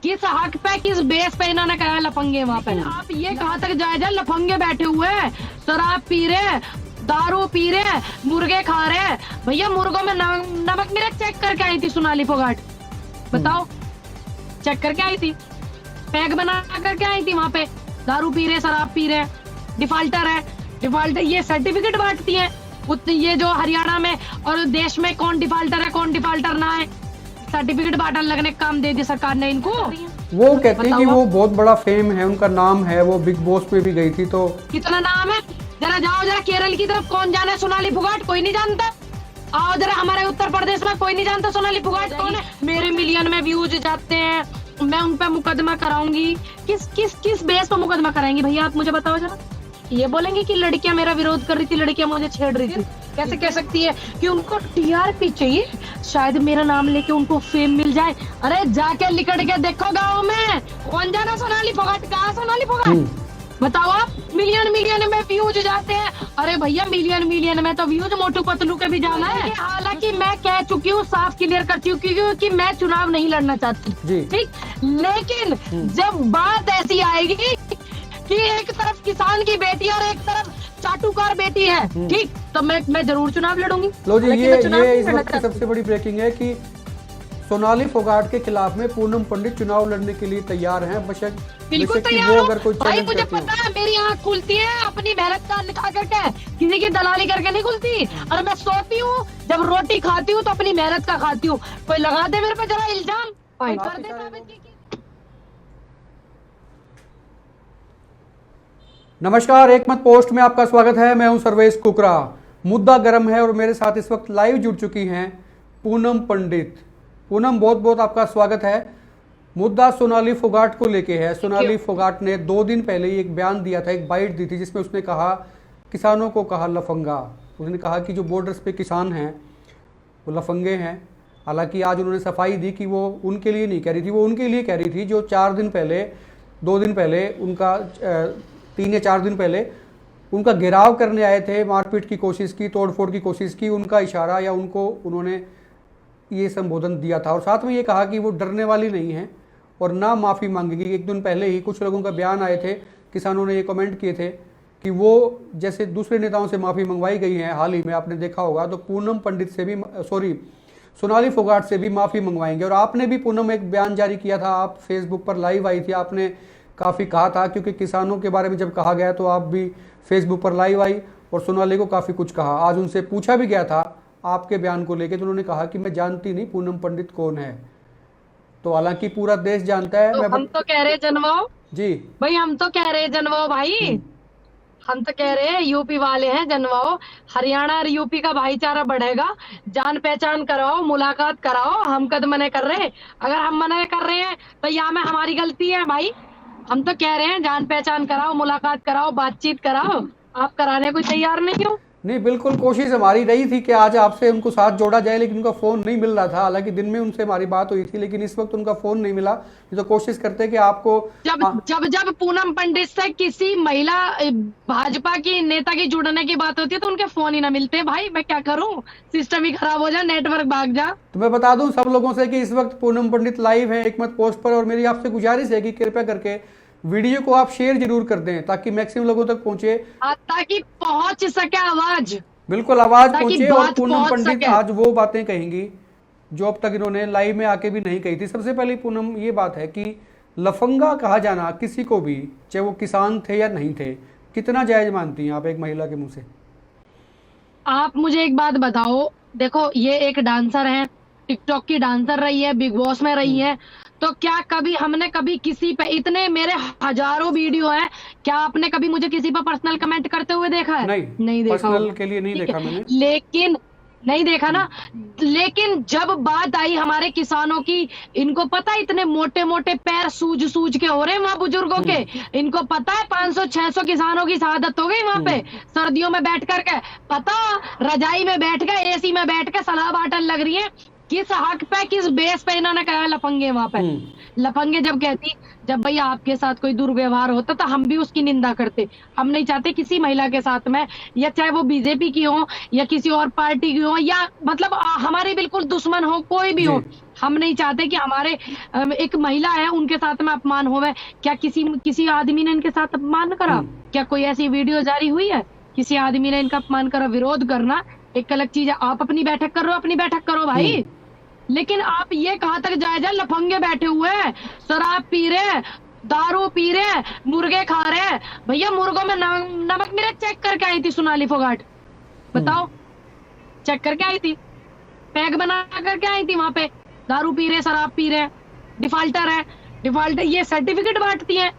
किस हक पे, किस बेस पे इन्होंने कहा लफंगे वहाँ पे? आप ये कहाँ तक जायजा, लफंगे बैठे हुए हैं, शराब पी रहे हैं, दारू पी रहे हैं, मुर्गे खा रहे हैं। भैया मुर्गों में नमक मिर्च चेक करके आई थी सोनाली फोगाट, बताओ, चेक करके आई थी, पैक बना करके आई थी वहाँ पे। दारू पी रहे, शराब पी रहे, डिफाल्टर है, डिफाल्टर ये सर्टिफिकेट बांटती है। ये जो हरियाणा में और देश में कौन डिफाल्टर है कौन डिफाल्टर ना है, सर्टिफिकेट बांटने लगने का काम दे दिया सरकार ने इनको। वो कहती है कि वो बहुत बड़ा फेम है, उनका नाम है, वो बिग बॉस पे भी गई थी। तो कितना नाम है, जरा जाओ जरा केरल की तरफ, कौन जाने सोनाली फोगाट, कोई नहीं जानता। आओ जरा हमारे उत्तर प्रदेश में, कोई नहीं जानता सोनाली फोगाट कौन है। मेरे मिलियन में व्यूज जाते हैं, मैं उन पे मुकदमा कराऊंगी। किस किस किस बेस पे मुकदमा कराएंगी भैया, आप मुझे बताओ जरा। ये बोलेंगे कि लड़कियां मेरा विरोध कर रही थी, लड़कियां मुझे छेड़ रही थी, कैसे कह सकती है कि उनको टीआरपी चाहिए, शायद मेरा नाम लेके उनको फेम मिल जाए। अरे जाके लिकड़ के देखो गाँव में, कौन जाना सोनाली फोगाट, कहाँ सोनाली फोगाट, बताओ आप। मिलियन मिलियन में व्यूज जाते हैं। अरे भैया मिलियन मिलियन में तो व्यूज मोटू पतलू के भी जाना है। हालांकि मैं कह चुकी हूँ, साफ क्लियर कर चुकी हूँ कि मैं चुनाव नहीं लड़ना चाहती, ठीक, लेकिन जब बात ऐसी आएगी कि एक तरफ किसान की बेटी और एक तरफ चाटुकार बेटी है, ठीक, तो मैं जरूर चुनाव लड़ूंगी। लो जी, ये इस वक्त की सबसे बड़ी ब्रेकिंग है कि सोनाली फोगाट के खिलाफ में पूनम पंडित चुनाव लड़ने के लिए तैयार हैं। बिल्कुल तैयार हूं भाई, मुझे पता है, मेरी आँख खुलती है अपनी मेहनत का अन्न खा करके, किसी की दलाली करके नहीं खुलती। और मैं सोती हूँ, जब रोटी खाती हूँ तो अपनी मेहनत का खाती हूँ। कोई लगा दे मेरे पे जरा इल्जाम, कर दे साबित। नमस्कार, एक मत पोस्ट में आपका स्वागत है। मैं हूं सर्वेश कुकरा। मुद्दा गर्म है और मेरे साथ इस वक्त लाइव जुड़ चुकी हैं पूनम पंडित। पूनम, बहुत बहुत आपका स्वागत है। मुद्दा सोनाली फोगाट को लेके है। सोनाली फोगाट ने 2 दिन पहले ही एक बयान दिया था, एक बाइट दी थी, जिसमें उसने कहा, किसानों को कहा लफंगा। उसने कहा कि जो बॉर्डर्स पे किसान हैं वो लफंगे हैं। हालांकि आज उन्होंने सफाई दी कि वो उनके लिए नहीं कह रही थी, वो उनके लिए कह रही थी जो 4 दिन पहले, 2 दिन पहले उनका 3 या 4 दिन पहले उनका घेराव करने आए थे, मारपीट की कोशिश की, तोड़फोड़ की कोशिश की, उनका इशारा या उनको उन्होंने ये संबोधन दिया था। और साथ में ये कहा कि वो डरने वाली नहीं है और ना माफ़ी मांगेगी। 1 दिन पहले ही कुछ लोगों का बयान आए थे, किसानों ने ये कमेंट किए थे कि वो जैसे दूसरे नेताओं से माफ़ी मंगवाई गई है हाल ही में, आपने देखा होगा, तो पूनम पंडित से भी, सोनाली फोगाट से भी माफ़ी मंगवाएंगे। और आपने भी पूनम एक बयान जारी किया था, आप फेसबुक पर लाइव आई थी, आपने काफ़ी कहा था, क्योंकि किसानों के बारे में जब कहा गया तो आप भी फेसबुक पर लाइव आई और सोनाली को काफ़ी कुछ कहा। आज उनसे पूछा भी गया था आपके बयान को लेके, तो उन्होंने कहा कि मैं जानती नहीं पूनम पंडित कौन है। तो हालांकि पूरा देश जानता है। तो हम तो कह रहे जनवाओ जी भाई, हम तो कह रहे जनवाओ भाई, हम तो कह रहे हैं यूपी वाले हैं जनवाओ। हरियाणा और यूपी का भाईचारा बढ़ेगा, जान पहचान कराओ, मुलाकात कराओ। हम कद मना कर रहे हैं? अगर हम मना कर रहे हैं तो यहाँ में हमारी गलती है भाई। हम तो कह रहे हैं जान पहचान कराओ, मुलाकात कराओ, बातचीत कराओ। आप कराने को तैयार नहीं हो। नहीं, बिल्कुल कोशिश हमारी रही थी कि आज आपसे उनको साथ जोड़ा जाए, लेकिन उनका फ़ोन नहीं मिल रहा था। हालांकि दिन में उनसे हमारी बात हुई थी, लेकिन इस वक्त उनका फ़ोन नहीं मिला। तो कोशिश करते कि आपको जब पूनम पंडित से किसी महिला भाजपा की नेता की जुड़ने की बात होती है तो उनके फोन ही ना मिलते भाई। मैं क्या करूं, सिस्टम ही खराब हो जाए, नेटवर्क भाग जा। तो मैं बता दूं सब लोगों से कि इस वक्त पूनम पंडित लाइव है एक मत पोस्ट पर, और मेरी आपसे गुजारिश है कि कृपया करके वीडियो को आप शेयर जरूर कर दें ताकि मैक्सिमम लोगों तक पहुंचे, ताकि पहुंच सके आवाज। बिल्कुल आवाज पहुंचे। और पूनम पंडित आज वो बातें कहेंगी जो अब तक इन्होंने लाइव में आके भी नहीं कही थी। सबसे पहले पूनम, ये बात है कि लफंगा कहा जाना किसी को भी, चाहे वो किसान थे या नहीं थे, कितना जायज मानती हैं आप एक महिला के मुंह से? आप मुझे एक बात बताओ, देखो ये एक डांसर है, टिकटॉक की डांसर रही है, बिग बॉस में रही है, तो क्या कभी हमने कभी किसी पे, इतने मेरे हजारों वीडियो हैं, क्या आपने कभी मुझे किसी पर पर्सनल कमेंट करते हुए देखा है? नहीं देखा, पर्सनल के लिए नहीं देखा मैंने, लेकिन नहीं देखा ना। लेकिन जब बात आई हमारे किसानों की, इनको पता है इतने मोटे मोटे पैर सूज सूज के हो रहे हैं वहां बुजुर्गों के, इनको पता है 500-600 किसानों की शहादत हो गई वहां पे सर्दियों में बैठ करके, पता रजाई में बैठ के, एसी में बैठ के सलाह बांटन लग रही है। किस हक पे, किस बेस पे इन्होंने कहा लफंगे वहां पे? लफंगे जब कहती, जब भैया आपके साथ कोई दुर्व्यवहार होता तो हम भी उसकी निंदा करते। हम नहीं चाहते किसी महिला के साथ में, या चाहे वो बीजेपी की हो या किसी और पार्टी की हो, या मतलब हमारे बिल्कुल दुश्मन हो, कोई भी हो, जी हम नहीं चाहते कि हमारे एक महिला है उनके साथ में अपमान होवे। क्या किसी किसी आदमी ने इनके साथ अपमान करा? क्या कोई ऐसी वीडियो जारी हुई है? किसी आदमी ने इनका अपमान करा? विरोध करना एक अलग चीज है, आप अपनी बैठक कर रहे हो, अपनी बैठक करो भाई, लेकिन आप ये कहाँ तक जायज है? लफंगे बैठे हुए हैं, शराब पी रहे हैं, दारू पी रहे हैं, मुर्गे खा रहे हैं। भैया मुर्गों में नमक मिर्च चेक करके आई थी सोनाली फोगाट, बताओ, चेक करके आई थी, पैक बना करके आई थी वहां पे। दारू पी रहे, शराब पी रहे, डिफाल्टर है, डिफाल्टर ये सर्टिफिकेट बांटती है।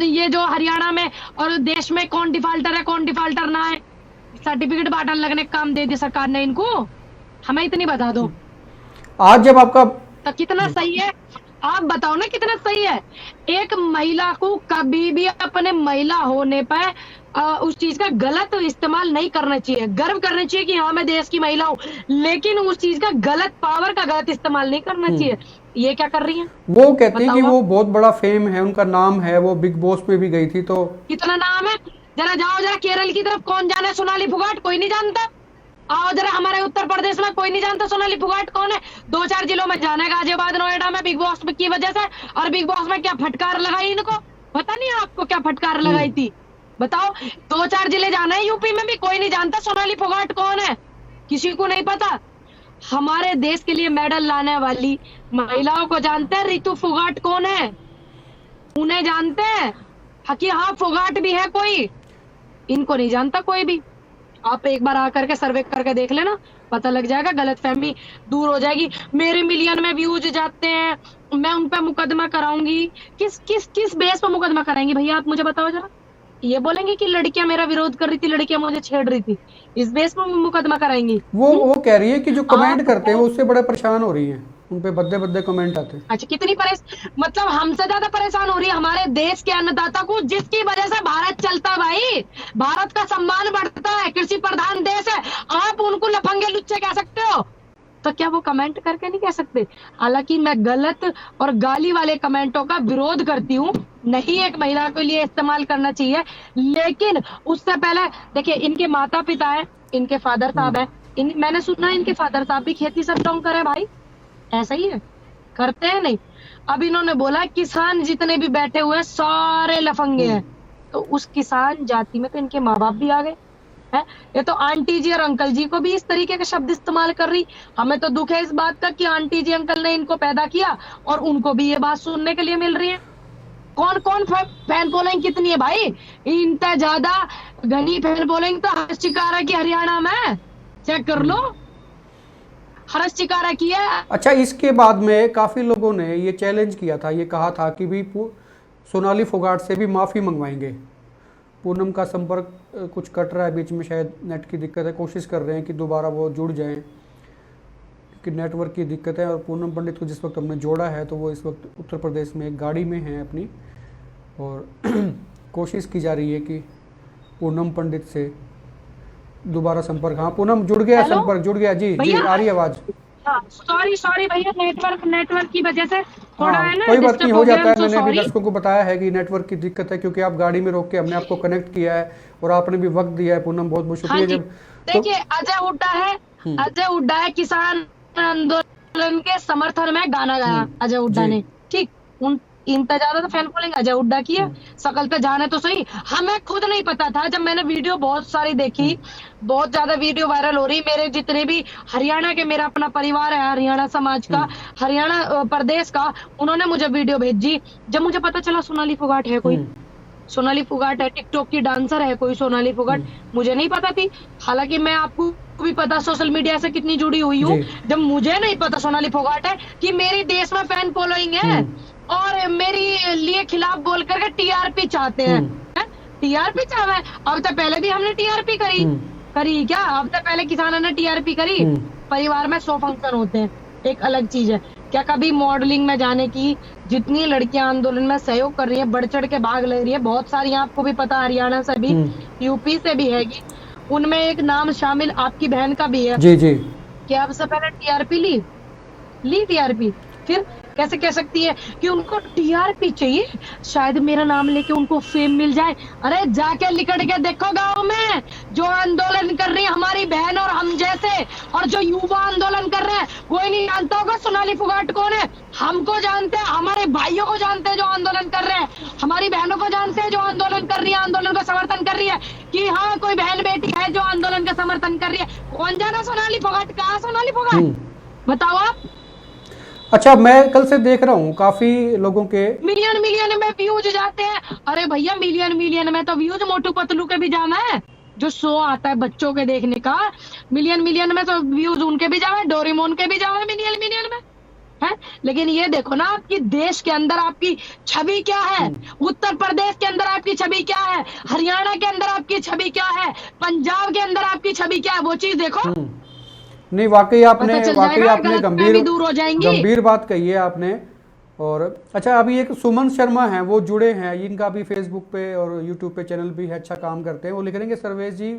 ये जो हरियाणा में और देश में कौन डिफाल्टर है कौन डिफाल्टर ना है, सर्टिफिकेट बांटने लगने का काम दे दी सरकार ने इनको। हमें इतनी बता दो, आज जब आपका तो कितना सही है? आप बताओ ना कितना सही है? एक महिला को कभी भी अपने महिला होने पर उस चीज का गलत इस्तेमाल नहीं करना चाहिए। गर्व करना चाहिए कि हाँ मैं देश की महिला हूँ, लेकिन उस चीज का गलत पावर का गलत इस्तेमाल नहीं करना चाहिए। ये क्या कर रही है? वो कहते हैं कि वो बहुत बड़ा फेम है, उनका नाम है, वो बिग बॉस में भी गई थी। तो कितना नाम है? जरा जाओ, जरा केरल की तरफ, कौन जाने सोनाली फोगाट? कोई नहीं जानता। आओ जरा हमारे उत्तर प्रदेश में, कोई नहीं जानता सोनाली फोगाट कौन है? 2-4 जिलों में जाने, गाजियाबाद नोएडा में, बिग बॉस की वजह से। और बिग बॉस में क्या फटकार लगाई इनको, पता नहीं आपको क्या फटकार लगाई थी? बताओ, 2-4 जिले जाना है यूपी में भी, कोई नहीं जानता सोनाली फोगाट कौन है, किसी को नहीं पता। हमारे देश के लिए मेडल लाने वाली महिलाओं को जानते हैं, रितु फोगाट कौन है उन्हें जानते हैं। कि हाँ फोगाट भी है कोई, इनको नहीं जानता कोई भी। आप एक बार आकर के सर्वे करके देख लेना, पता लग जाएगा, गलतफहमी दूर हो जाएगी। मेरे मिलियन में व्यूज जाते हैं, मैं उन पर मुकदमा कराऊंगी। किस किस किस बेस पर मुकदमा कराएंगी भैया, आप मुझे बताओ जरा। ये बोलेंगे कि लड़कियां मेरा विरोध कर रही थी, लड़कियां मुझे छेड़ रही थी, इस बेस पर मुकदमा कराएंगी? वो कह रही है कि जो कमेंट करते हैं वो उससे बड़े परेशान हो रही हैं, उन पे भद्दे भद्दे कमेंट आते हैं। अच्छा, कितनी मतलब हमसे ज्यादा परेशान हो रही है हमारे देश के अन्नदाता को, जिसकी वजह से भारत चलता है भाई, भारत का सम्मान बढ़ता है, कृषि प्रधान देश है। आप उनको लफंगे लुच्चे कह सकते हो, तो क्या वो कमेंट करके नहीं कह सकते? हालांकि मैं गलत और गाली वाले कमेंटों का विरोध करती हूँ, नहीं एक महिला के लिए इस्तेमाल करना चाहिए, लेकिन उससे पहले देखिए इनके माता पिता है, इनके फादर साहब है, मैंने सुना इनके फादर साहब भी खेती सब डोंग करे भाई, ऐसा ही है, करते हैं नहीं? अब इन्होंने बोला किसान जितने भी बैठे हुए सारे लफंगे हैं, तो उस किसान जाति में तो इनके माँ बाप भी आ गए हैं। ये तो आंटी जी और अंकल जी को भी इस तरीके के शब्द इस्तेमाल कर रही। हमें तो दुख है इस बात का कि आंटी जी अंकल ने इनको पैदा किया और उनको भी ये बात सुनने के लिए मिल रही है। कौन कौन फैन फॉलोइंग कितनी है भाई? इतना ज्यादा घनी फैन फॉलोइंग तो हर्ष चिकारा की हरियाणा में, चेक कर लो, हर्ष चिकारा की है। अच्छा, इसके बाद में काफी लोगों ने ये चैलेंज किया था, ये कहा था कि भी सोनाली फोगाट से भी माफी मंगवाएंगे। पूनम का संपर्क कुछ कट रहा है बीच में, शायद नेट की दिक्कत है, कोशिश कर रहे हैं कि दोबारा वो जुड़ जाएं, कि नेटवर्क की दिक्कत है। और पूनम पंडित को जिस वक्त हमने जोड़ा है तो वो इस वक्त उत्तर प्रदेश में एक गाड़ी में है अपनी, और कोशिश की जा रही है कि पूनम पंडित से दोबारा संपर्क। हाँ पूनम जुड़ गया, संपर्क जुड़ गया। जी जी, आ रही है आवाज। सॉरी भैया, नेटवर्क की वजह से थोड़ा है ना, कोई बात नहीं, हो जाता है। मैंने अभी दर्शकों को बताया है कि नेटवर्क की दिक्कत है, क्योंकि आप गाड़ी में रोक के हमने आपको कनेक्ट किया है और आपने भी वक्त दिया है। पूनम बहुत बहुत शुक्रिया। जब देखिए अजय हुड्डा है, अजय हुड्डा है, किसान आंदोलन के समर्थन में गाना गाया अजय हुड्डा ने, ठीक, इतना ज्यादा तो फैन फॉलोइंग अजय हुड्डा की है, शकल पे जाने तो सही। हमें खुद नहीं पता था, जब मैंने वीडियो बहुत सारी देखी, बहुत ज्यादा वीडियो वायरल हो रही, मेरे जितने भी हरियाणा के, मेरा अपना परिवार है हरियाणा समाज का, हरियाणा प्रदेश का, उन्होंने मुझे वीडियो भेजी। जब मुझे पता चला सोनाली फोगाट है कोई, सोनाली फोगाट है, टिकटॉक की डांसर है कोई सोनाली फोगाट, मुझे नहीं पता थी। हालांकि मैं आपको भी पता सोशल मीडिया से कितनी जुड़ी हुई हूँ, जब मुझे नहीं पता सोनाली फोगाट है कि मेरी देश में फैन फॉलोइंग है और मेरी लिए खिलाफ बोल करके टीआरपी चाहते हैं, टीआरपी चाहे। अब तो पहले भी हमने टीआरपी करी क्या? अब तो पहले किसानों ने टीआरपी करी। परिवार में 100 फंक्शन होते हैं, एक अलग चीज है। क्या कभी मॉडलिंग में जाने की, जितनी लड़कियां आंदोलन में सहयोग कर रही है, बढ़ चढ़ के भाग ले रही है, बहुत सारी, आपको भी पता हरियाणा से भी, यूपी से भी हैगी, उनमें एक नाम शामिल आपकी बहन का भी है। जी जी, क्या अब से पहले टीआरपी ली, ली टीआरपी। फिर कैसे कह सकती है कि उनको टीआरपी चाहिए, शायद मेरा नाम लेके उनको फेम मिल जाए। अरे जाके लिकड़ के देखो गांव में जो आंदोलन कर रही है हमारी बहन और हम जैसे, और जो युवा आंदोलन कर रहे हैं, कोई नहीं जानता होगा सोनाली फोगाट कौन है। हमको जानते हैं, हमारे भाइयों को जानते हैं जो आंदोलन कर रहे हैं, हमारी बहनों को जानते हैं जो आंदोलन कर रही है, आंदोलन का समर्थन कर रही है, कि हाँ कोई बहन बेटी है जो आंदोलन का समर्थन कर रही है। कौन जाना सोनाली फोगाट, कहाँ सोनाली फोगाट, बताओ आप। अच्छा, मैं कल से देख रहा हूँ काफी लोगों के मिलियन मिलियन में व्यूज जाते हैं। अरे भैया मिलियन मिलियन में तो व्यूज मोटू पतलू के भी जाना है, जो शो आता है बच्चों के देखने का, मिलियन मिलियन में तो व्यूज उनके भी जावे, डोरेमोन के भी जावे मिलियन मिलियन में है। लेकिन ये देखो ना आपकी देश के अंदर आपकी छवि क्या है, उत्तर प्रदेश के अंदर आपकी छवि क्या है, हरियाणा के अंदर आपकी छवि क्या है, पंजाब के अंदर आपकी छवि क्या है, वो चीज देखो। नहीं, वाकई आपने गलतफहमी गंभीर दूर हो जाएंगी। गंभीर बात कही है आपने। और अच्छा, अभी एक सुमन शर्मा हैं, वो जुड़े हैं, इनका भी फेसबुक पे और यूट्यूब पे चैनल भी है, अच्छा काम करते हैं। वो लिख रहे हैं कि सर्वेश जी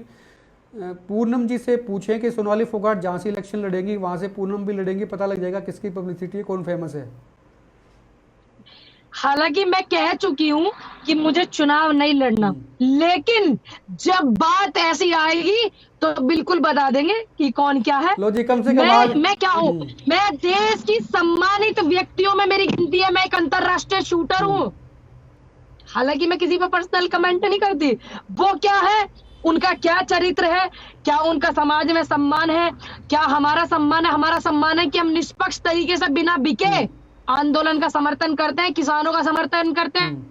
पूनम जी से पूछें कि सोनाली फोगाट जहाँ से इलेक्शन लड़ेंगी वहां से पूनम भी लड़ेंगी, पता लग जाएगा किसकी पब्लिसिटी है, कौन फेमस है। हालांकि मैं कह चुकी हूँ कि मुझे चुनाव नहीं लड़ना, लेकिन जब बात ऐसी आएगी तो बिल्कुल बता देंगे कि कौन क्या है। लो जी, कम से कम मैं क्या हूँ, मैं देश की सम्मानित व्यक्तियों में मेरी गिनती है, मैं एक अंतरराष्ट्रीय शूटर हूँ। हालांकि मैं किसी पर पर्सनल कमेंट नहीं करती, वो क्या है, उनका क्या चरित्र है, क्या उनका समाज में सम्मान है, क्या हमारा सम्मान है। हमारा सम्मान है कि हम निष्पक्ष तरीके से बिना बिके आंदोलन का समर्थन करते हैं, किसानों का समर्थन करते हैं।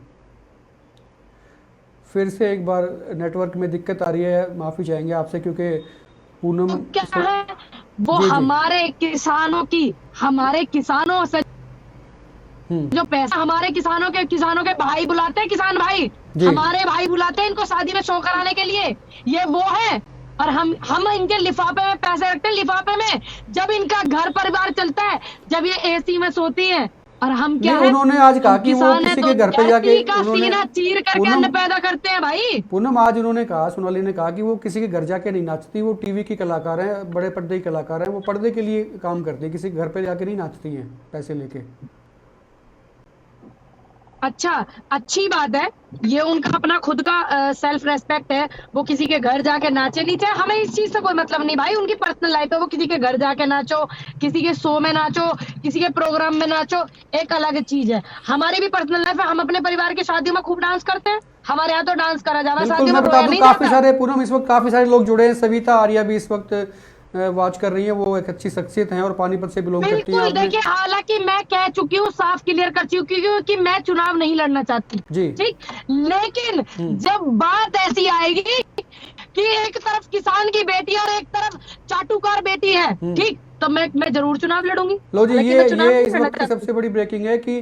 फिर से एक बार नेटवर्क में दिक्कत आ रही है, माफी चाहेंगे आपसे, क्योंकि पूनम तो क्या है वो जी, हमारे किसानों से जो पैसा हमारे किसानों के भाई बुलाते हैं, किसान भाई हमारे भाई बुलाते हैं इनको शादी में शो कराने के लिए, ये वो है। और हम इनके लिफाफे में पैसे रखते हैं, लिफाफे में जब इनका घर परिवार चलता है, जब ये एसी में सोती है। और हम क्या है, उन्होंने आज कहा कि वो किसी के घर पे जाके सीना चीर करके अन्न पैदा करते हैं भाई। पूनम आज उन्होंने कहा, सोनाली ने कहा कि वो किसी के घर जाके नहीं नाचती, वो टीवी की कलाकार हैं, बड़े पर्दे की कलाकार हैं, वो पर्दे के लिए काम करती है, किसी घर पे जाके नहीं नाचती हैं पैसे लेके। अच्छा, अच्छी बात है, ये उनका अपना खुद का सेल्फ रेस्पेक्ट है, वो किसी के घर जाके नाचे नहीं चाहे, हमें इस चीज से कोई मतलब नहीं भाई, उनकी पर्सनल लाइफ है, वो किसी के घर जाके नाचो, किसी के शो में नाचो, किसी के प्रोग्राम में नाचो, एक अलग चीज है। हमारी भी पर्सनल लाइफ है, हम अपने परिवार की शादियों में खूब डांस करते हैं, हमारे यहाँ तो डांस करा जाता है शादियों में। काफी सारे पूनम इस वक्त काफी सारे लोग जुड़े हैं, सविता आर्या भी इस वक्त वॉच कर रही है, वो एक अच्छी शख्सियत है और पानीपत से बिलोंग करती है। देखिए, हालांकि मैं कह चुकी हूँ, साफ क्लियर कर चुकी हूँ कि मैं चुनाव नहीं लड़ना चाहती जी, ठीक। लेकिन जब बात ऐसी आएगी कि एक तरफ किसान की बेटी और एक तरफ चाटुकार बेटी है, ठीक, तो मैं जरूर चुनाव लड़ूंगी। लो जी, ये इस वक्त की सबसे बड़ी ब्रेकिंग है कि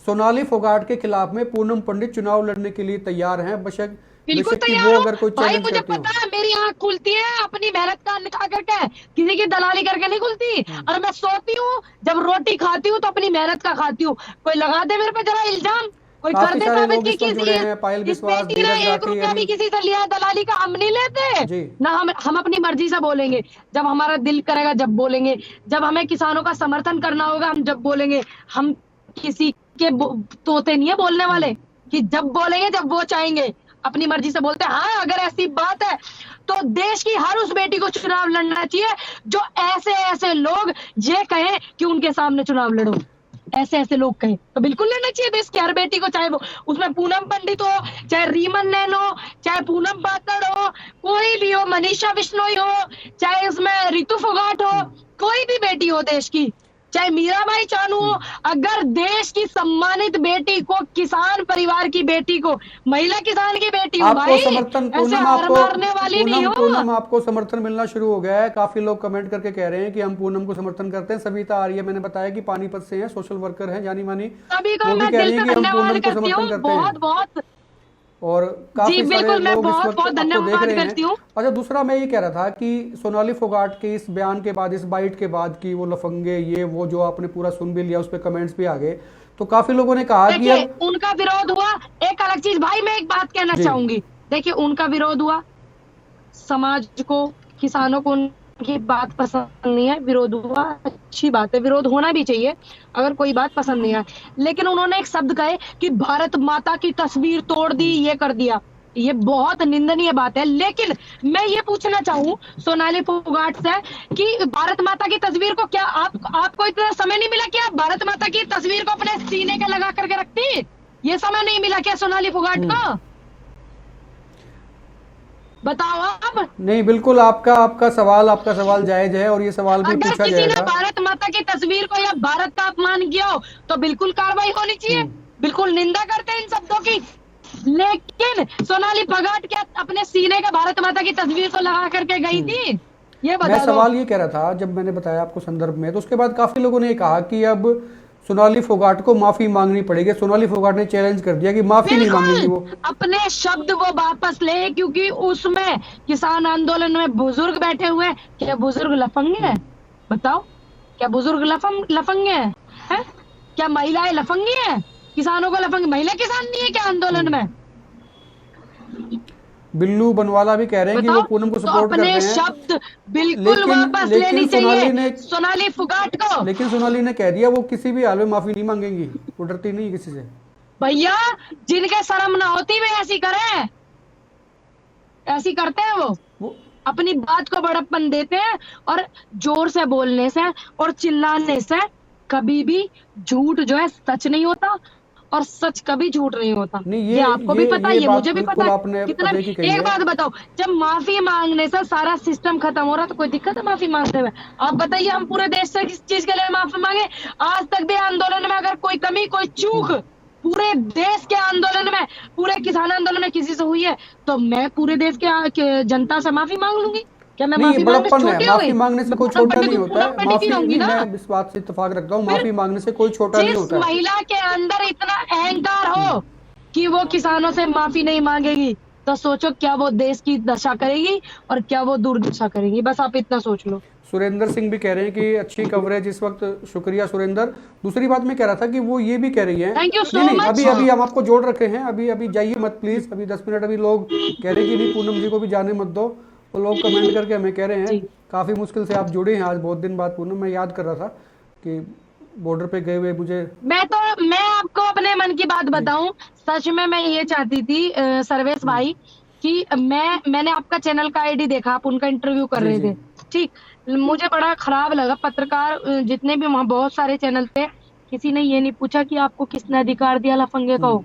सोनाली फोगाट के खिलाफ में पूनम पंडित चुनाव लड़ने के लिए तैयार हैं, बशक बिल्कुल तैयार हो भाई। मुझे पता है, मेरी आंख खुलती है अपनी मेहनत का अन्न खा करके, किसी की दलाली करके नहीं खुलती। और मैं सोती हूँ, जब रोटी खाती हूँ तो अपनी मेहनत का खाती हूँ। कोई लगा दे मेरे पे जरा इल्जाम, कोई कर दे साबित कि किसी एक रुपया भी किसी से लिया दलाली का, हम नहीं लेते ना। हम अपनी मर्जी से बोलेंगे, जब हमारा दिल करेगा जब बोलेंगे, जब हमें किसानों का समर्थन करना होगा हम जब बोलेंगे। हम किसी के तोते नहीं है बोलने वाले कि जब बोलेंगे जब वो चाहेंगे, अपनी मर्जी से बोलते हैं। हाँ, अगर ऐसी बात है तो देश की हर उस बेटी को चुनाव लड़ना चाहिए जो ऐसे लोग ये कहें कि उनके सामने चुनाव लड़ो, ऐसे लोग कहें तो बिल्कुल लड़ना चाहिए देश की हर बेटी को, चाहे वो उसमें पूनम पंडित हो, चाहे रीमन नैन हो, चाहे पूनम पातड़ हो, कोई भी हो, मनीषा बिश्नोई हो, चाहे उसमें रितु फोगाट हो, कोई भी बेटी हो देश की, चाहे मीराबाई चानू हो। अगर देश की सम्मानित बेटी को, किसान परिवार की बेटी को, महिला किसान की बेटी हो, भाई समर्थन मारने वाली नहीं हो। पूनम आपको समर्थन मिलना शुरू हो गया है, काफी लोग कमेंट करके कह रहे हैं कि हम पूनम को समर्थन करते हैं। सविता आर्य मैंने बताया कि पानीपत से हैं, सोशल वर्कर हैं जानी मानी, सभी को मैं दिल से धन्यवाद करती हूँ, बहुत और काफी सारे लोग इस वक्त धन्यवाद करती हूँ। अच्छा, दूसरा मैं ये कह रहा था कि सोनाली फोगाट के इस बयान के बाद, इस बाइट के बाद कि वो लफंगे ये वो जो आपने पूरा सुन भी लिया, उस पर कमेंट्स भी आ गए, तो काफी लोगों ने कहा कि उनका विरोध हुआ, एक अलग चीज भाई, मैं एक बात कहना चाहूंगी। देखिए, उनका विरोध हुआ, समाज को, किसानों को की बात पसंद नहीं है, विरोध हुआ, अच्छी बात है, विरोध होना भी चाहिए अगर कोई बात पसंद नहीं आए। लेकिन उन्होंने एक शब्द कहे कि भारत माता की तस्वीर तोड़ दी, ये कर दिया, ये बहुत निंदनीय बात है। लेकिन मैं ये पूछना चाहूँ सोनाली फोगाट से कि भारत माता की तस्वीर को क्या आपको इतना समय नहीं मिला कि आप भारत माता की तस्वीर को अपने सीने के लगा करके रखती? ये समय नहीं मिला क्या सोनाली फोगाट को? बताओ आप। नहीं, बिल्कुल आपका सवाल जायज है और ये सवाल भी अगर पूछा किसी ने जाएगा। भारत माता की तस्वीर को या भारत का अपमान किया हो तो बिल्कुल कार्रवाई होनी चाहिए, बिल्कुल निंदा करते हैं इन शब्दों की। लेकिन सोनाली फोगाट क्या अपने सीने का भारत माता की तस्वीर को लगा करके गई थी? ये मैं बता दो। सवाल ये कह रहा था, जब मैंने बताया आपको संदर्भ में, तो उसके बाद काफी लोगों ने कहा कि अब सोनाली फोगाट को माफी मांगनी पड़ेगी। सोनाली फोगाट ने चैलेंज कर दिया कि माफी नहीं मांगेंगी वो। बिल्कुल अपने शब्द वो वापस ले, क्योंकि उसमें किसान आंदोलन में बुजुर्ग बैठे हुए हैं। क्या बुजुर्ग लफंगे हैं? बताओ, क्या बुजुर्ग लफंगे हैं? हैं? क्या महिलाएं लफंगी हैं? किसानों को लफंगे, महिला किसान नहीं है क्या आंदोलन में? बिल्लू बनवाला भी कह रहे हैं कि वो पूनम को तो सपोर्ट करते अपने हैं। शब्द बिल्कुल वापस लेनी चाहिए सोनाली फोगाट को। लेकिन सोनाली ने कह दिया वो किसी भी हाल में माफी नहीं मांगेंगी, वो डरती नहीं किसी से। भैया जिनके शर्म ना होती वे ऐसी करें, ऐसी करते हैं वो अपनी बात को बड़प्पन देते हैं। और जोर से बोलने से और चिल्लाने से कभी भी झूठ जो है सच नहीं होता, और सच कभी झूठ नहीं होता। नहीं, ये आपको भी पता है, ये मुझे भी पता है। आपने कितना पते की कही एक है। बात बताओ, जब माफी मांगने से सारा सिस्टम खत्म हो रहा तो कोई दिक्कत है माफी मांगते हुए? आप बताइए, हम पूरे देश से किस चीज के लिए माफी मांगे? आज तक भी आंदोलन में अगर कोई कमी, कोई चूक पूरे देश के आंदोलन में, पूरे किसान आंदोलन में किसी से हुई है तो मैं पूरे देश के जनता से माफी मांग लूंगी। क्या मैं माफी मांगने से छोटी हो गई? माफी मांगने से कोई छोटा नहीं होता है। माफी होंगी ना। मैं इस बात से इत्तेफाक रखता हूँ, माफी मांगने से कोई छोटा नहीं जिस होता है। महिला के अंदर इतना अहंकार हो कि वो किसानों से माफी नहीं मांगेगी, तो सोचो क्या वो देश की दशा करेगी और क्या वो दुर्दशा करेगी। बस आप इतना सोच लो। सुरेंद्र सिंह भी कह रहे हैं कि अच्छी कवरेज इस वक्त, शुक्रिया सुरेंद्र। दूसरी बात मैं कह रहा था कि वो ये भी कह रही है, थैंक यू सो नहीं, मच। अभी हम आपको जोड़ रखे हैं, अभी जाइए मत प्लीज, अभी 10 मिनट। अभी लोग कह रहे हैं कि नहीं पूनम जी को भी जाने मत दो, तो लोग कमेंट करके हमें कह रहे हैं काफी मुश्किल से आप जुड़े हैं आज, बहुत दिन बाद। पूनम, मैं याद कर रहा था कि बॉर्डर पे गए हुए मुझे, मैं आपको अपने मन की बात बताऊं, सच में मैं ये चाहती थी सर्वेश भाई कि मैंने आपका चैनल का आईडी देखा, आप उनका इंटरव्यू कर रहे थे, ठीक। मुझे बड़ा खराब लगा, पत्रकार जितने भी वहाँ बहुत सारे चैनल थे, किसी ने ये नहीं पूछा कि आपको किसने अधिकार दिया लफंगे का हो।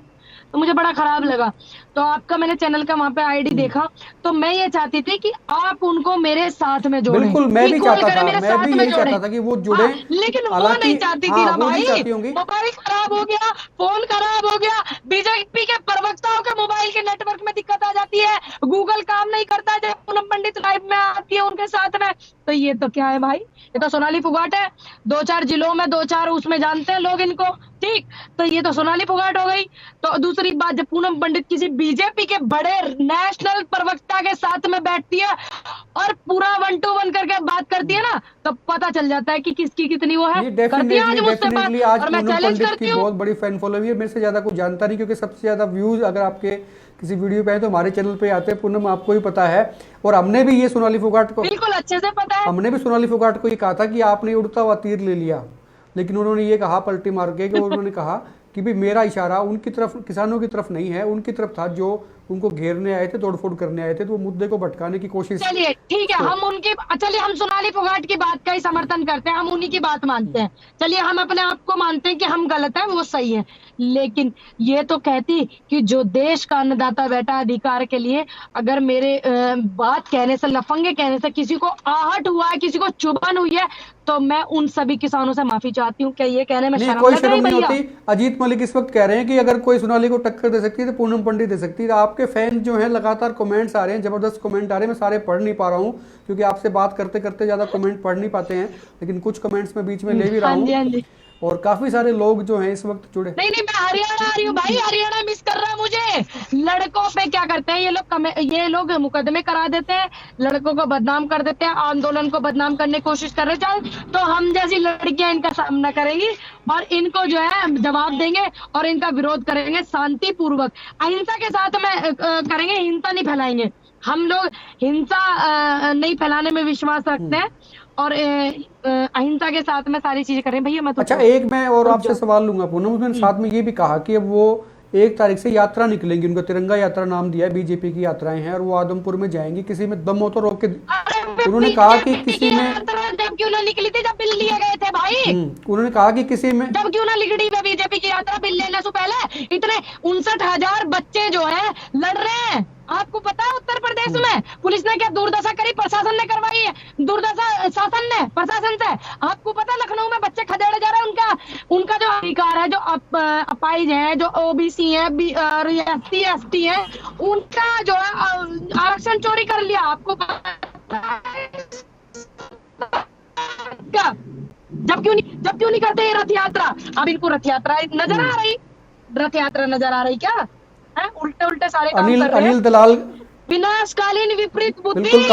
तो मुझे बड़ा खराब लगा। तो आपका मैंने चैनल का वहाँ पे आईडी देखा, तो मैं ये चाहती थी कि आप उनको मेरे साथ में जोड़ें। बिल्कुल मैं भी चाहता था, मैं भी यही जोड़ें। चाहता था कि वो जुड़े, लेकिन वो नहीं चाहती थी ना भाई। होंगी। मोबाइल खराब हो गया, फोन खराब हो गया, बीजेपी के प्रवक्ताओं के मोबाइल के नेटवर्क में दिक्कत आ जाती है, गूगल काम नहीं करता जब पूनम पंडित लाइव में आती है उनके साथ में। तो ये तो क्या है भाई, ये तो सोनाली फोगाट है। 2-4 जिलों में 2-4 उसमें जानते हैं लोग इनको, ठीक। तो ये तो सोनाली फोगाट हो गई। तो दूसरी बात, जब पूनम पंडित किसी बीजेपी के बड़े नेशनल प्रवक्ता के साथ में बैठती है और पूरा 1 to 1 करके बात करती है ना, तो पता चल जाता है कि किसकी कितनी वो है। करती है आज मुझसे बात, और मैं चैलेंज करती हूँ। बहुत बड़ी फैन फॉलोइंग है, मेरे से ज्यादा कुछ जानता नहीं, क्योंकि सबसे ज्यादा व्यूज अगर आपके किसी वीडियो पे है तो हमारे चैनल पे आते हैं। पूनम, आपको ही पता है, और हमने भी ये सोनाली फोगाट को बिल्कुल अच्छे से पता है, हमने भी सोनाली फोगाट को ये कहा था कि आपने उड़ता हुआ तीर ले लिया, लेकिन उन्होंने ये कहा पलटी मार के कि उन्होंने कहा कि भाई मेरा इशारा उनकी तरफ, किसानों की तरफ नहीं है, उनकी तरफ था जो उनको घेरने आए थे, तोड़फोड़ करने आए थे, तो वो मुद्दे को भटकाने की कोशिश। चलिए ठीक है, हम उनकी, चलिए हम सोनाली फोगाट की बात का ही समर्थन करते हैं, हम उन्हीं की बात मानते हैं। चलिए हम अपने आप को मानते हैं कि हम गलत हैं, वो सही है। लेकिन ये तो कहती कि जो देश का अन्नदाता बैठा अधिकार के लिए, अगर मेरे बात कहने से, लफंगे कहने से किसी को आहट हुआ है, किसी को चुभन हुई है, तो मैं उन सभी किसानों से माफी चाहती हूँ। क्या ये कहने में शर्म कोई लग रही है नहीं भैया? होती। अजीत मलिक इस वक्त कह रहे हैं कि अगर कोई सोनाली को टक्कर दे सकती है तो पूनम पंडित दे सकती है। आपके फैन जो हैं लगातार कमेंट्स आ रहे हैं, जबरदस्त कमेंट आ रहे हैं, मैं सारे पढ़ नहीं पा रहा हूँ क्योंकि आपसे बात करते करते ज्यादा कमेंट पढ़ नहीं पाते हैं, लेकिन कुछ कमेंट्स में बीच में ले भी रहा हूँ, और काफी सारे लोग जो हैं इस वक्त जुड़े। नहीं, मैं हरियाणा आ रही हूँ भाई, हरियाणा मिस कर रहा है मुझे। लड़कों पे क्या करते हैं ये लोग मुकदमे करा देते हैं, लड़कों को बदनाम कर देते हैं, आंदोलन को बदनाम करने की कोशिश कर रहे हैं। तो हम जैसी लड़कियां इनका सामना करेंगी और इनको जो है जवाब देंगे और इनका विरोध करेंगे शांतिपूर्वक, अहिंसा के साथ में करेंगे, हिंसा नहीं फैलाएंगे। हम लोग हिंसा नहीं फैलाने में विश्वास रखते हैं और अहिंसा के साथ में सारी चीजें कर रहे हैं। भैया मैं तो अच्छा, एक मैं और आपसे सवाल लूंगा पूनम, उसमें साथ में ये भी कहा कि अब वो 1 तारीख से यात्रा निकलेंगी, उनको तिरंगा यात्रा नाम दिया है, बीजेपी की यात्राएं हैं और वो आदमपुर में जाएंगी, किसी में दम हो तो रोक के। उन्होंने कहा कि किसी में, जब क्यों ना निकली थी जब बिल लिए गए थे भाई, उन्होंने कहा कि किसी में, जब क्यों ना निकली बीजेपी की यात्रा बिल लेने से पहले। इतने 59,000 बच्चे जो है लड़ रहे हैं, आपको पता है उत्तर प्रदेश में पुलिस ने क्या दुर्दशा करी, प्रशासन ने करवाई है दुर्दशा, शासन ने प्रशासन से। आपको पता लखनऊ में बच्चे खदेड़े जा रहे हैं, उनका जो अधिकार है, जो अपाइज है, जो ओबीसी है, एसटी एसटी है, उनका जो है आरक्षण चोरी कर लिया। आपको पता है क्या? जब क्यों नहीं करते ये रथ यात्रा? अब इनको रथ यात्रा नजर आ रही, रथ यात्रा नजर आ रही क्या है? उल्टे उल्टे सारे काम कर रहे हैं। अनिल दलाल, विनाशकालीन विपरीत बुद्धि, बिल्कुल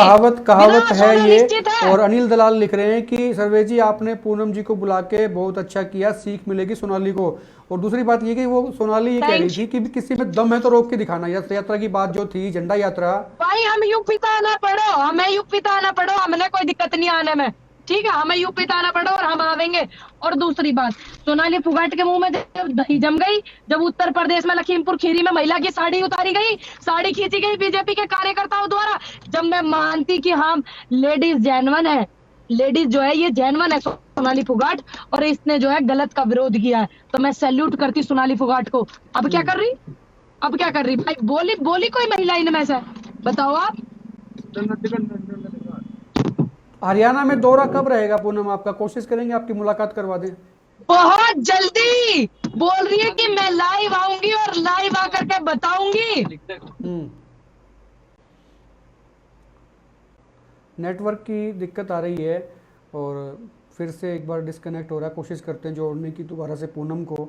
कहावत है ये। है। और अनिल दलाल लिख रहे हैं कि सर्वे जी आपने पूनम जी को बुला के बहुत अच्छा किया, सीख मिलेगी सोनाली को। और दूसरी बात ये कि वो सोनाली ये कह रही थी कि किसी में दम है तो रोक के दिखाना। यात्रा की बात जो थी, झंडा यात्रा, भाई हम यूपी तो आना पड़ो, हमें यूपी तो आना पड़ो, हमने कोई दिक्कत नहीं आने में, ठीक है, हमें यूपी तो आना पड़ो और हम आवेंगे। और दूसरी बात, सोनाली फुगाट के मुंह में जब दही जम गई, जब उत्तर प्रदेश में लखीमपुर खीरी में महिला की साड़ी उतारी गई, साड़ी खींची गई बीजेपी के कार्यकर्ताओं द्वारा, जब मैं मानती कि हम लेडीज जेन्युइन है, लेडीज जो है ये जेन्युइन है सोनाली फुगाट, और इसने जो है गलत का विरोध किया है, तो मैं सैल्यूट करती सोनाली फुगाट को। अब क्या कर रही, अब क्या कर रही भाई? बोली कोई महिला इनमें से, बताओ आप। हरियाणा में दौरा कब रहेगा पूनम आपका? कोशिश करेंगे आपकी मुलाकात करवा दें। बहुत जल्दी बोल रही है कि मैं लाइव आऊंगी और लाइव आकर के बताऊंगी। नेटवर्क की दिक्कत आ रही है और फिर से एक बार डिस्कनेक्ट हो रहा है। कोशिश करते हैं जोड़ने की दोबारा से पूनम को,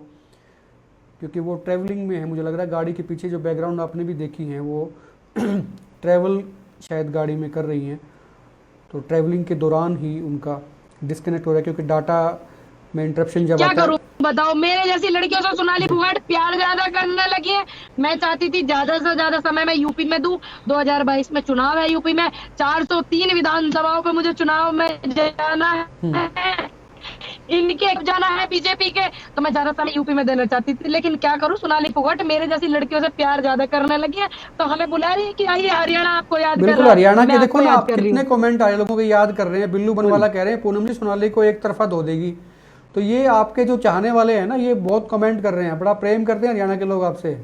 क्योंकि वो ट्रैवलिंग में है। मुझे लग रहा है गाड़ी के पीछे जो बैकग्राउंड आपने भी देखी है वो ट्रैवल शायद गाड़ी में कर रही हैं, तो ट्रैवलिंग के दौरान ही उनका डिस्कनेक्ट हो रहा है, क्योंकि डाटा में इंटरप्शन जब क्या आता है। करूं बताओ, मेरे जैसी लड़कियों से सोनाली फुगाट प्यार ज्यादा करने लगी है। मैं चाहती थी ज्यादा से ज्यादा समय मैं यूपी में दूं। 2022 में चुनाव है यूपी में, 403 विधानसभाओं पे मुझे चुनाव में जाना है, इनके जाना है बीजेपी के, तो मैं ज्यादा समय यूपी में देना चाहती थी। लेकिन क्या करूं, सोनाली फुगाट मेरे जैसी लड़कियों से प्यार ज्यादा करने लगी है, तो हमें बुला रही है कि आइए हरियाणा आपको याद कर रहा है। बिल्कुल, हरियाणा के मैं देखो आपको ना याद आप कर रही कितने हूं। कमेंट आए, लोगों को याद कर रहे हैं। बिल्लू बनवाला कह रहे हैं पूनम जी सोनाली को एक तरफा धो देगी। तो ये आपके जो चाहने वाले हैं ना, ये बहुत कमेंट कर रहे हैं, बड़ा प्रेम करते हैं हरियाणा के लोग आपसे।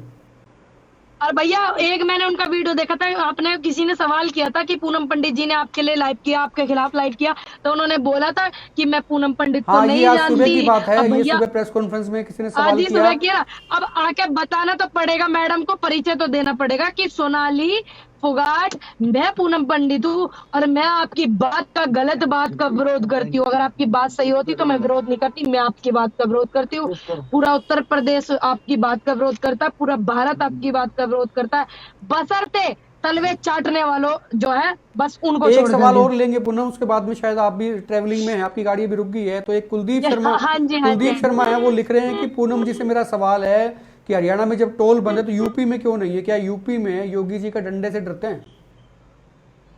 और भैया एक मैंने उनका वीडियो देखा था, आपने किसी ने सवाल किया था कि पूनम पंडित जी ने आपके लिए लाइव किया, आपके खिलाफ लाइव किया, तो उन्होंने बोला था कि मैं पूनम पंडित को नहीं आज जानती। सुबह की बात है, अब ये भैया सुबह प्रेस कॉन्फ्रेंस में किसी ने आज सवाल ही किया। सुबह किया, अब आके बताना तो पड़ेगा मैडम को, परिचय तो देना पड़ेगा कि सोनाली फुगाट मैं पूनम पंडित हूँ और मैं आपकी बात का, गलत बात का विरोध करती हूँ। अगर आपकी बात सही होती तो मैं विरोध नहीं करती, मैं आपकी बात का विरोध करती हूँ। पूरा उत्तर प्रदेश आपकी बात का विरोध करता है, पूरा भारत आपकी बात का विरोध करता है, बशर्ते तलवे चाटने वालों जो है बस उनको एक छोड़ सवाल देंगे। और लेंगे पूनम, उसके बाद में शायद आप भी ट्रेवलिंग में हैं, आपकी गाड़ी भी रुक गई है। तो एक कुलदीप शर्मा, हाँ जी, हाँ कुलदीप जी। शर्मा है, वो लिख रहे हैं कि पूनम जी से मेरा सवाल है कि हरियाणा में जब टोल बंद है तो यूपी में क्यों नहीं है? क्या यूपी में योगी जी का डंडे से डरते हैं?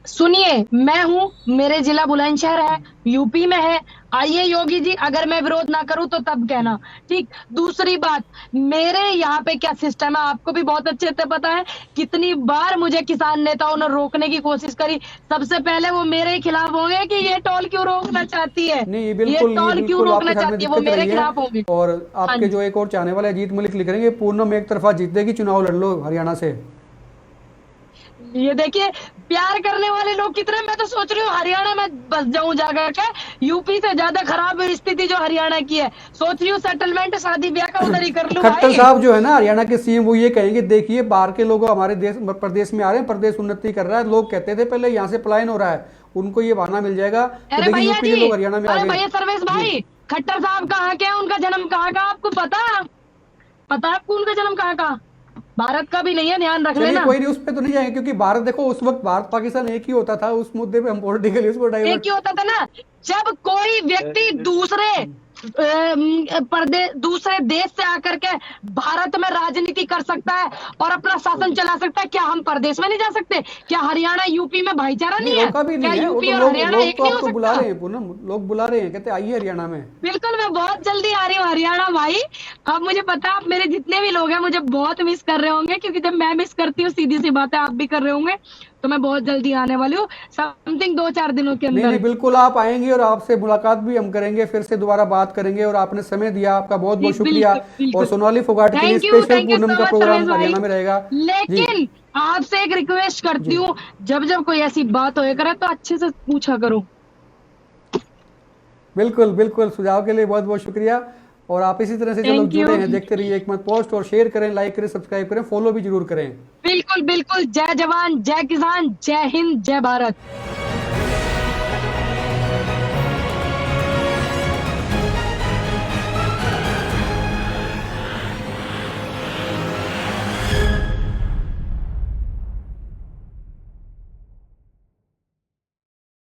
सुनिए, मैं हूँ, मेरे जिला बुलंदशहर है, यूपी में है, आइए योगी जी, अगर मैं विरोध ना करूं तो तब कहना, ठीक। दूसरी बात, मेरे यहाँ पे क्या सिस्टम है आपको भी बहुत अच्छे से पता है। कितनी बार मुझे किसान नेताओं ने रोकने की कोशिश करी, सबसे पहले वो मेरे ही खिलाफ होंगे कि ये टोल क्यों रोकना चाहती है, नहीं, ये बिल्कुल टोल क्यों रोकना आपके साथ में चाहती है, वो दिक्कत मेरे रही है। खिलाफ होंगे। और हाँ आपके जी। जो एक और चाहने वाले अजीत मलिक लिख रहे हैं पूनम एक तरफा जीतेगी, चुनाव लड़ लो हरियाणा से। ये देखिए प्यार करने वाले लोग कितने, मैं तो सोच रही हूँ हरियाणा में बस जाऊं जाकर के, यूपी से ज्यादा खराब स्थिति जो हरियाणा की है, सोच रही हूँ सेटलमेंट शादी ब्याह का उधर ही कर लूं खट्टर भाई। साहब जो है ना हरियाणा के सीएम, वो ये कहेंगे देखिए बाहर के लोग हमारे देश प्रदेश में आ रहे हैं, प्रदेश उन्नति कर रहा है। लोग कहते थे पहले यहाँ से पलायन हो रहा है, उनको ये बहाना मिल जाएगा तो अरे देखिए भैया यूपी जी, के लोग हरियाणा में आ अरे गए। भैया सर्वेश भाई, खट्टर साहब कहाँ के हैं, उनका जन्म कहाँ का आपको पता है आपको उनका जन्म कहाँ का? भारत का भी नहीं है, ध्यान रख चलिए लेना। कोई नहीं, उस पर तो नहीं जाएंगे, क्योंकि भारत देखो उस वक्त भारत पाकिस्तान एक ही होता था, उस मुद्दे पे हम पॉलिटिकली उसको एक डाइवर्ट। ही होता था ना, जब कोई व्यक्ति दूसरे प्रदेश दूसरे देश से आकर के भारत में राजनीति कर सकता है और अपना शासन चला सकता है, क्या हम प्रदेश में नहीं जा सकते? क्या हरियाणा यूपी में भाईचारा नहीं है? रोका भी क्या नहीं है, वो यूपी तो और लोग हरियाणा लोग एक तो नहीं हो आपको बुला सकता? रहे हैं पूनम, लोग बुला रहे हैं, कहते आइए हरियाणा में। बिल्कुल, मैं बहुत जल्दी आ रही हूँ हरियाणा भाई। अब मुझे पता है आप मेरे जितने भी लोग हैं मुझे बहुत मिस कर रहे होंगे, क्योंकि जब मैं मिस करती हूँ सीधी सी बात है आप भी कर रहे होंगे। तो मैं बहुत जल्दी आने वाली हूँ, समथिंग 2-4 दिनों के नहीं अंदर। नहीं, बिल्कुल आप आएंगे और आपसे मुलाकात भी हम करेंगे, फिर से दोबारा बात करेंगे। और आपने समय दिया, आपका बहुत जी बहुत शुक्रिया। बिल्कुल और बिल्कुल। सोनाली फोगाट के लिए स्पेशल थैंक यू पूनम सो का मच सर्वेश प्रोग्राम भाई। हरियाणा में रहेगा। जी लेकिन आपसे एक रिक्वेस्ट करती जी, हूँ, जब जब कोई ऐसी बात होए करे तो अच्छे से पूछा करो। बिल्कुल बिल्कुल, सुझाव के लिए बहुत बहुत शुक्रिया। और आप इसी तरह से जो लोग थैंक जुड़े यू। हैं देखते रहिए एक मत पोस्ट, और शेयर करें, लाइक करें, सब्सक्राइब करें, फॉलो भी जरूर करें। बिल्कुल बिल्कुल, जय जवान जय किसान, जय हिंद जय भारत।